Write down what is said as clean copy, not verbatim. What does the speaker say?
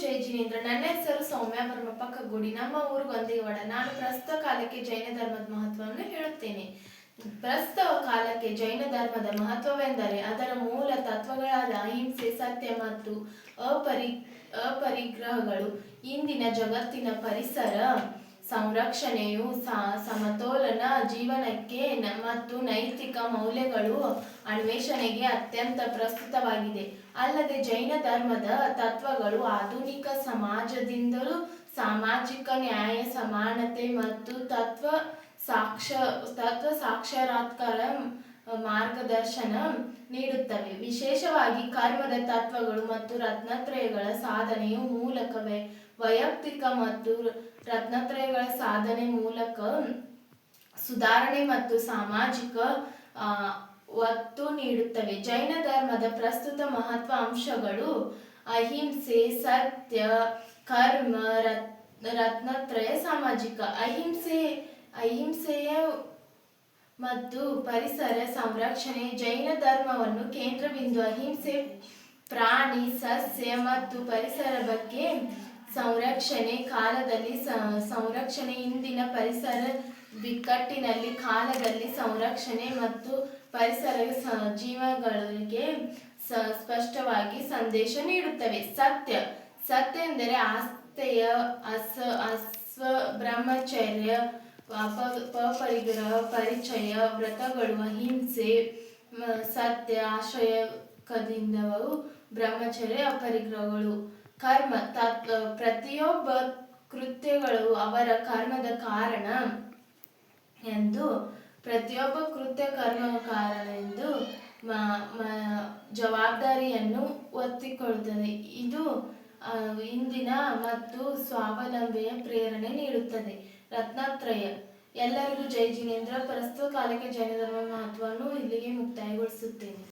ಜೈ ಜಿನೇಂದ್ರ. ನನ್ನ ಹೆಸರು ಸೌಮ್ಯ ಭರಮಪ್ಪ ಕಗ್ಗೋಡಿ. ನಮ್ಮ ಊರು ಗೊಂದಿಗವಾಡ. ನಾನು ಪ್ರಸ್ತುತ ಕಾಲಕ್ಕೆ ಜೈನ ಧರ್ಮದ ಮಹತ್ವವನ್ನು ಹೇಳುತ್ತೇನೆ. ಪ್ರಸ್ತುತ ಕಾಲಕ್ಕೆ ಜೈನ ಧರ್ಮದ ಮಹತ್ವವೆಂದರೆ ಅದರ ಮೂಲ ತತ್ವಗಳಾದ ಅಹಿಂಸೆ, ಸತ್ಯ ಮತ್ತು ಅಪರಿಗ್ರಹಗಳು. ಇಂದಿನ ಜಗತ್ತಿನ ಪರಿಸರ ಸಂರಕ್ಷಣೆಯು ಸಮತೋಲನ ಜೀವನಕ್ಕೆ ಮತ್ತು ನೈತಿಕ ಮೌಲ್ಯಗಳು ಅನ್ವೇಷಣೆಗೆ ಅತ್ಯಂತ ಪ್ರಸ್ತುತವಾಗಿದೆ. ಅಲ್ಲದೆ ಜೈನ ಧರ್ಮದ ತತ್ವಗಳು ಆಧುನಿಕ ಸಮಾಜದಿಂದಲೂ ಸಾಮಾಜಿಕ ನ್ಯಾಯ, ಸಮಾನತೆ ಮತ್ತು ತತ್ವ ಸಾಕ್ಷಾತ್ಕಾರ ಮಾರ್ಗದರ್ಶನ ನೀಡುತ್ತವೆ. ವಿಶೇಷವಾಗಿ ಕರ್ಮದ ತತ್ವಗಳು ಮತ್ತು ರತ್ನತ್ರಯಗಳ ಸಾಧನೆಯ ಮೂಲಕ ವೈಯಕ್ತಿಕ ಮತ್ತು ರತ್ನತ್ರಯಗಳ ಸಾಧನೆ ಮೂಲಕ ಸುಧಾರಣೆ ಮತ್ತು ಸಾಮಾಜಿಕ ಒತ್ತು ನೀಡುತ್ತವೆ. ಜೈನ ಧರ್ಮದ ಪ್ರಸ್ತುತ ಮಹತ್ವ ಅಂಶಗಳು ಅಹಿಂಸೆ, ಸತ್ಯ, ಕರ್ಮ, ರತ್ನತ್ರಯ, ಸಾಮಾಜಿಕ. ಅಹಿಂಸೆಯ ಮತ್ತು ಪರಿಸರ ಸಂರಕ್ಷಣೆ. ಜೈನ ಧರ್ಮವನ್ನು ಕೇಂದ್ರಬಿಂದು ಅಹಿಂಸೆ, ಪ್ರಾಣಿ, ಸಸ್ಯ ಮತ್ತು ಪರಿಸರ ಬಗ್ಗೆ ಸಂರಕ್ಷಣೆ ಇಂದಿನ ಪರಿಸರ ಬಿಕ್ಕಟ್ಟಿನಲ್ಲಿ ಕಾಲದಲ್ಲಿ ಸಂರಕ್ಷಣೆ ಮತ್ತು ಪರಿಸರ ಜೀವಗಳಿಗೆ ಸ್ಪಷ್ಟವಾಗಿ ಸಂದೇಶ ನೀಡುತ್ತವೆ. ಸತ್ಯ ಎಂದರೆ ಆಸ್ತೆಯ ಬ್ರಹ್ಮಚರ್ಯ, ಅಪರಿಗ್ರಹ, ಪರಿಚಯ, ವ್ರತಗಳು. ಅಹಿಂಸೆ, ಸತ್ಯ, ಆಶ್ರಯದಿಂದವು ಬ್ರಹ್ಮಚರ್ಯ, ಅಪರಿಗ್ರಹಗಳು. ಕರ್ಮ ಪ್ರತಿಯೊಬ್ಬ ಕೃತ್ಯಗಳು ಅವರ ಕರ್ಮದ ಕಾರಣ ಎಂದು ಜವಾಬ್ದಾರಿಯನ್ನು ಒತ್ತಿಕೊಳ್ಳುತ್ತದೆ. ಇದು ಇಂದಿನ ಮತ್ತು ಸ್ವಾವಲಂಬನೆಯ ಪ್ರೇರಣೆ ನೀಡುತ್ತದೆ. ರತ್ನತ್ರಯ. ಎಲ್ಲರಿಗೂ ಜೈ ಜಿನೇಂದ್ರ. ಪ್ರಸ್ತುತ ಕಾಲಕ್ಕೆ ಜೈನ ಧರ್ಮದ ಮಹತ್ವವನ್ನು ಇಲ್ಲಿಗೆ ಮುಕ್ತಾಯಗೊಳಿಸುತ್ತೇನೆ.